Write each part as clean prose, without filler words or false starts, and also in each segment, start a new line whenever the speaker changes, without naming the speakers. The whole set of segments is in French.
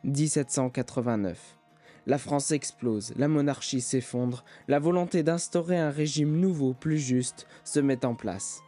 1789. La France explose, la monarchie s'effondre, la volonté d'instaurer un régime nouveau, plus juste, se met en place.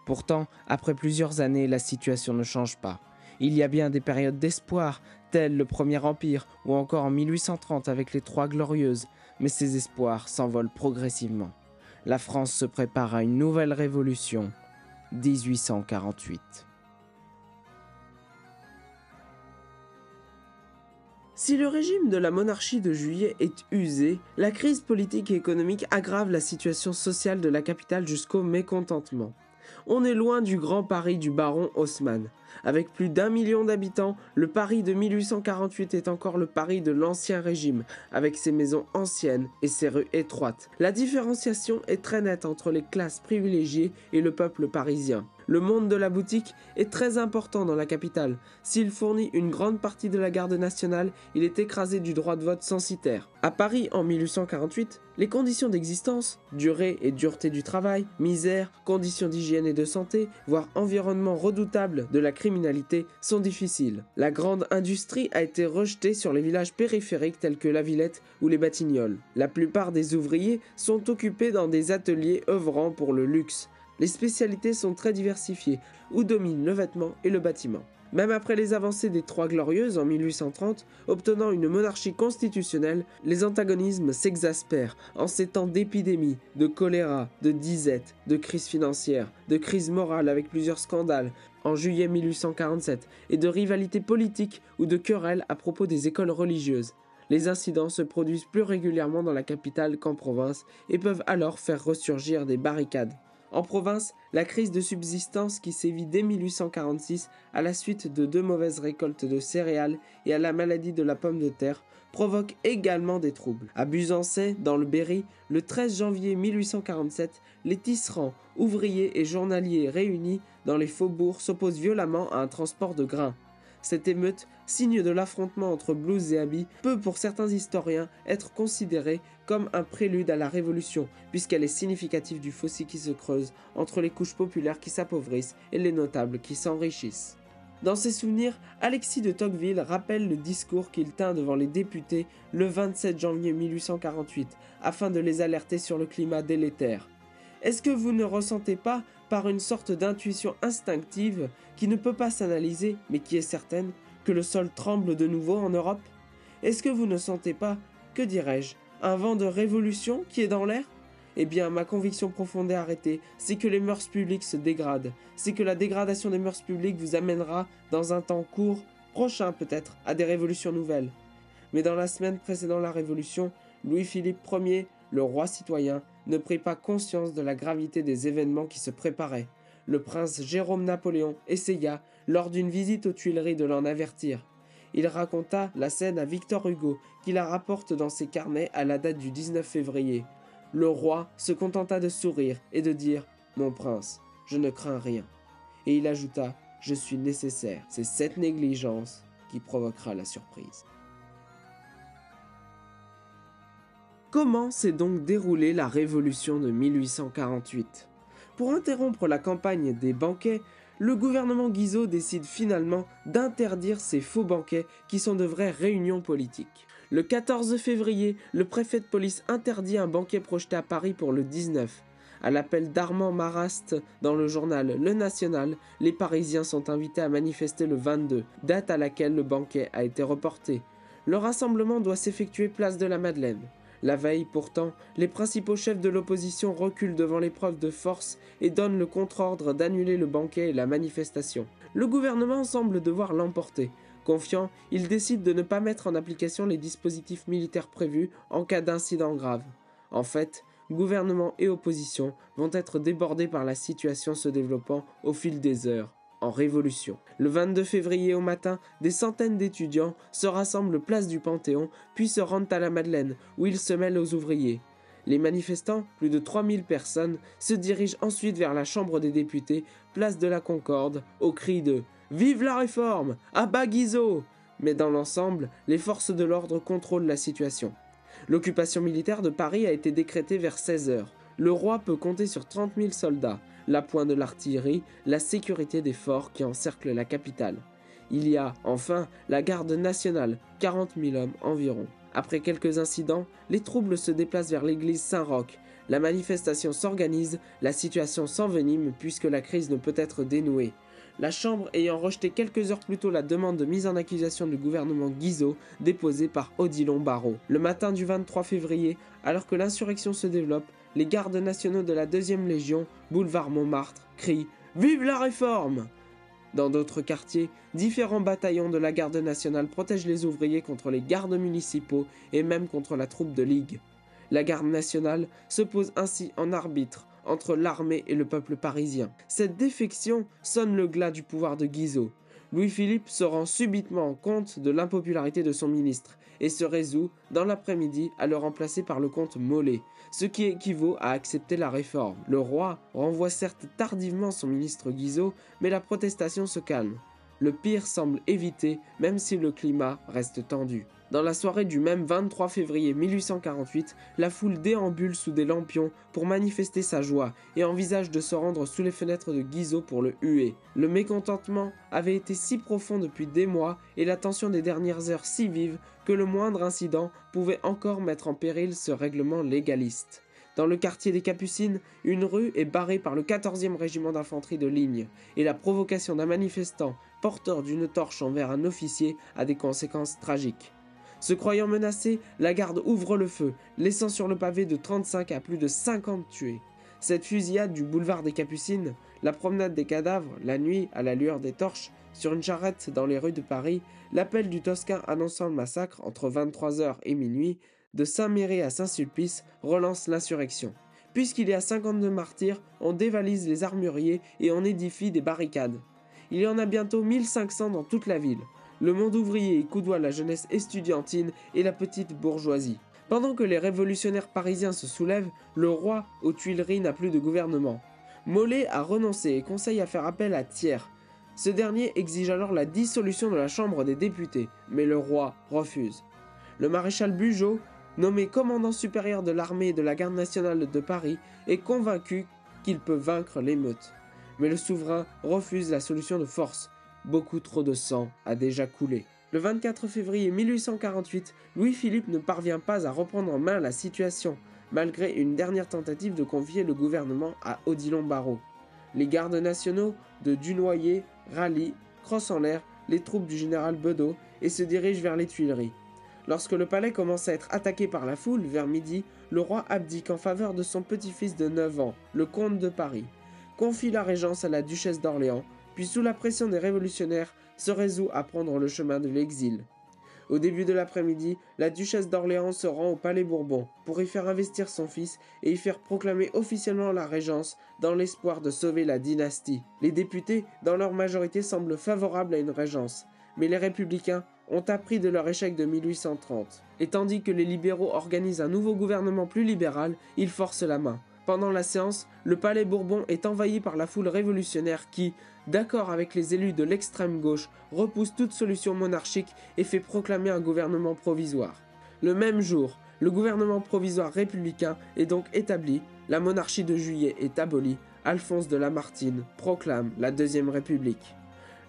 Pourtant, après plusieurs années, la situation ne change pas. Il y a bien des périodes d'espoir, telles le Premier Empire ou encore en 1830 avec les Trois Glorieuses, mais ces espoirs s'envolent progressivement. La France se prépare à une nouvelle révolution, 1848. Si le régime de la monarchie de Juillet est usé, la crise politique et économique aggrave la situation sociale de la capitale jusqu'au mécontentement. On est loin du grand Paris du baron Haussmann. Avec plus d'1 million d'habitants, le Paris de 1848 est encore le Paris de l'Ancien Régime, avec ses maisons anciennes et ses rues étroites. La différenciation est très nette entre les classes privilégiées et le peuple parisien. Le monde de la boutique est très important dans la capitale. S'il fournit une grande partie de la garde nationale, il est écrasé du droit de vote censitaire. À Paris, en 1848, les conditions d'existence, durée et dureté du travail, misère, conditions d'hygiène et de santé, voire environnement redoutable de la criminalité, sont difficiles. La grande industrie a été rejetée sur les villages périphériques tels que la Villette ou les Batignolles. La plupart des ouvriers sont occupés dans des ateliers œuvrant pour le luxe. Les spécialités sont très diversifiées, où dominent le vêtement et le bâtiment. Même après les avancées des Trois Glorieuses en 1830, obtenant une monarchie constitutionnelle, les antagonismes s'exaspèrent en ces temps d'épidémie, de choléra, de disette, de crise financière, de crise morale avec plusieurs scandales en juillet 1847 et de rivalités politiques ou de querelles à propos des écoles religieuses. Les incidents se produisent plus régulièrement dans la capitale qu'en province et peuvent alors faire ressurgir des barricades. En province, la crise de subsistance qui sévit dès 1846 à la suite de 2 mauvaises récoltes de céréales et à la maladie de la pomme de terre provoque également des troubles. À Buzancais, dans le Berry, le 13 janvier 1847, les tisserands, ouvriers et journaliers réunis dans les faubourgs s'opposent violemment à un transport de grains. Cette émeute, signe de l'affrontement entre blouse et habit, peut pour certains historiens être considérée comme un prélude à la Révolution, puisqu'elle est significative du fossé qui se creuse entre les couches populaires qui s'appauvrissent et les notables qui s'enrichissent. Dans ses souvenirs, Alexis de Tocqueville rappelle le discours qu'il tint devant les députés le 27 janvier 1848, afin de les alerter sur le climat délétère. Est-ce que vous ne ressentez pas, par une sorte d'intuition instinctive qui ne peut pas s'analyser mais qui est certaine, que le sol tremble de nouveau en Europe? Est-ce que vous ne sentez pas, que dirais-je, un vent de révolution qui est dans l'air? Eh bien, ma conviction profonde et arrêtée, c'est que les mœurs publiques se dégradent. C'est que la dégradation des mœurs publiques vous amènera, dans un temps court, prochain peut-être, à des révolutions nouvelles. Mais dans la semaine précédant la Révolution, Louis-Philippe Ier, le roi citoyen, ne prit pas conscience de la gravité des événements qui se préparaient. Le prince Jérôme Napoléon essaya, lors d'une visite aux Tuileries, de l'en avertir. Il raconta la scène à Victor Hugo, qui la rapporte dans ses carnets à la date du 19 février. Le roi se contenta de sourire et de dire « Mon prince, je ne crains rien ». Et il ajouta « Je suis nécessaire ». C'est cette négligence qui provoquera la surprise. Comment s'est donc déroulée la Révolution de 1848 ? Pour interrompre la campagne des banquets, le gouvernement Guizot décide finalement d'interdire ces faux banquets qui sont de vraies réunions politiques. Le 14 février, le préfet de police interdit un banquet projeté à Paris pour le 19. À l'appel d'Armand Marrast dans le journal Le National, les Parisiens sont invités à manifester le 22, date à laquelle le banquet a été reporté. Le rassemblement doit s'effectuer place de la Madeleine. La veille, pourtant, les principaux chefs de l'opposition reculent devant l'épreuve de force et donnent le contre-ordre d'annuler le banquet et la manifestation. Le gouvernement semble devoir l'emporter. Confiant, il décide de ne pas mettre en application les dispositifs militaires prévus en cas d'incident grave. En fait, gouvernement et opposition vont être débordés par la situation se développant au fil des heures. En révolution. Le 22 février au matin, des centaines d'étudiants se rassemblent place du Panthéon, puis se rendent à la Madeleine, où ils se mêlent aux ouvriers. Les manifestants, plus de 3000 personnes, se dirigent ensuite vers la Chambre des députés, place de la Concorde, au cri de « Vive la réforme! À bas Guizot !» Mais dans l'ensemble, les forces de l'ordre contrôlent la situation. L'occupation militaire de Paris a été décrétée vers 16 h. Le roi peut compter sur 30 000 soldats, l'appoint de l'artillerie, la sécurité des forts qui encerclent la capitale. Il y a, enfin, la garde nationale, 40 000 hommes environ. Après quelques incidents, les troubles se déplacent vers l'église Saint-Roch. La manifestation s'organise, la situation s'envenime puisque la crise ne peut être dénouée. La Chambre ayant rejeté quelques heures plus tôt la demande de mise en accusation du gouvernement Guizot déposée par Odilon Barrot. Le matin du 23 février, alors que l'insurrection se développe, les gardes nationaux de la 2e Légion, boulevard Montmartre, crient « Vive la réforme !» Dans d'autres quartiers, différents bataillons de la garde nationale protègent les ouvriers contre les gardes municipaux et même contre la troupe de ligue. La garde nationale se pose ainsi en arbitre entre l'armée et le peuple parisien. Cette défection sonne le glas du pouvoir de Guizot. Louis-Philippe se rend subitement compte de l'impopularité de son ministre et se résout, dans l'après-midi, à le remplacer par le comte Molé, ce qui équivaut à accepter la réforme. Le roi renvoie certes tardivement son ministre Guizot, mais la protestation se calme. Le pire semble évité, même si le climat reste tendu. Dans la soirée du même 23 février 1848, la foule déambule sous des lampions pour manifester sa joie et envisage de se rendre sous les fenêtres de Guizot pour le huer. Le mécontentement avait été si profond depuis des mois et la tension des dernières heures si vive que le moindre incident pouvait encore mettre en péril ce règlement légaliste. Dans le quartier des Capucines, une rue est barrée par le 14e régiment d'infanterie de ligne et la provocation d'un manifestant porteur d'une torche envers un officier a des conséquences tragiques. Se croyant menacé, la garde ouvre le feu, laissant sur le pavé de 35 à plus de 50 tués. Cette fusillade du boulevard des Capucines, la promenade des cadavres, la nuit à la lueur des torches, sur une charrette dans les rues de Paris, l'appel du Toscan annonçant le massacre entre 23h et minuit, de Saint-Méry à Saint-Sulpice, relance l'insurrection. Puisqu'il y a 52 martyrs, on dévalise les armuriers et on édifie des barricades. Il y en a bientôt 1500 dans toute la ville. Le monde ouvrier y coudoie la jeunesse estudiantine et la petite bourgeoisie. Pendant que les révolutionnaires parisiens se soulèvent, le roi, aux Tuileries, n'a plus de gouvernement. Molé a renoncé et conseille à faire appel à Thiers. Ce dernier exige alors la dissolution de la Chambre des députés, mais le roi refuse. Le maréchal Bugeaud, nommé commandant supérieur de l'armée et de la garde nationale de Paris, est convaincu qu'il peut vaincre l'émeute. Mais le souverain refuse la solution de force. Beaucoup trop de sang a déjà coulé. Le 24 février 1848, Louis-Philippe ne parvient pas à reprendre en main la situation, malgré une dernière tentative de confier le gouvernement à Odilon Barrot. Les gardes nationaux de Dunoyer rallient, crossent en l'air, les troupes du général Bedeau et se dirigent vers les Tuileries. Lorsque le palais commence à être attaqué par la foule, vers midi, le roi abdique en faveur de son petit-fils de 9 ans, le comte de Paris, confie la régence à la duchesse d'Orléans, puis sous la pression des révolutionnaires, se résout à prendre le chemin de l'exil. Au début de l'après-midi, la duchesse d'Orléans se rend au palais Bourbon pour y faire investir son fils et y faire proclamer officiellement la régence dans l'espoir de sauver la dynastie. Les députés, dans leur majorité, semblent favorables à une régence, mais les républicains ont appris de leur échec de 1830. Et tandis que les libéraux organisent un nouveau gouvernement plus libéral, ils forcent la main. Pendant la séance, le palais Bourbon est envahi par la foule révolutionnaire qui, d'accord avec les élus de l'extrême gauche, repousse toute solution monarchique et fait proclamer un gouvernement provisoire. Le même jour, le gouvernement provisoire républicain est donc établi, la monarchie de Juillet est abolie, Alphonse de Lamartine proclame la Deuxième République.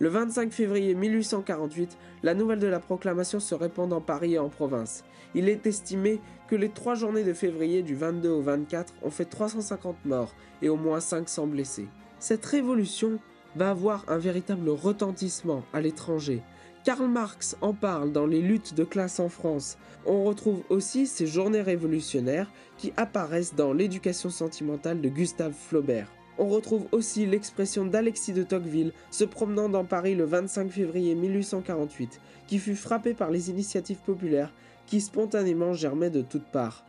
Le 25 février 1848, la nouvelle de la proclamation se répand dans Paris et en province. Il est estimé que les 3 journées de février du 22 au 24 ont fait 350 morts et au moins 500 blessés. Cette révolution va avoir un véritable retentissement à l'étranger. Karl Marx en parle dans Les luttes de classe en France. On retrouve aussi ces journées révolutionnaires qui apparaissent dans L'éducation sentimentale de Gustave Flaubert. On retrouve aussi l'expression d'Alexis de Tocqueville se promenant dans Paris le 25 février 1848, qui fut frappé par les initiatives populaires qui spontanément germaient de toutes parts.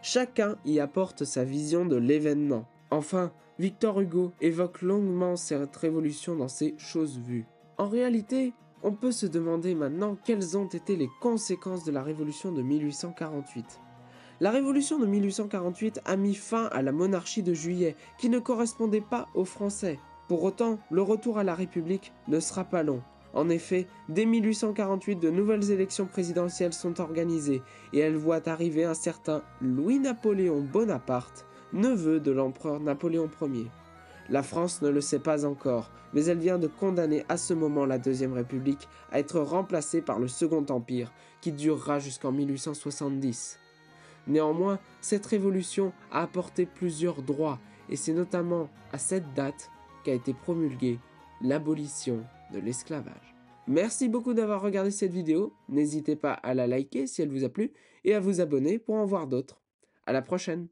Chacun y apporte sa vision de l'événement. Enfin, Victor Hugo évoque longuement cette révolution dans ses Choses vues. En réalité, on peut se demander maintenant quelles ont été les conséquences de la révolution de 1848. La révolution de 1848 a mis fin à la monarchie de Juillet, qui ne correspondait pas aux Français. Pour autant, le retour à la République ne sera pas long. En effet, dès 1848, de nouvelles élections présidentielles sont organisées, et elles voient arriver un certain Louis-Napoléon Bonaparte, neveu de l'empereur Napoléon Ier. La France ne le sait pas encore, mais elle vient de condamner à ce moment la Deuxième République à être remplacée par le Second Empire, qui durera jusqu'en 1870. Néanmoins, cette révolution a apporté plusieurs droits, et c'est notamment à cette date qu'a été promulguée l'abolition de l'esclavage. Merci beaucoup d'avoir regardé cette vidéo, n'hésitez pas à la liker si elle vous a plu, et à vous abonner pour en voir d'autres. À la prochaine!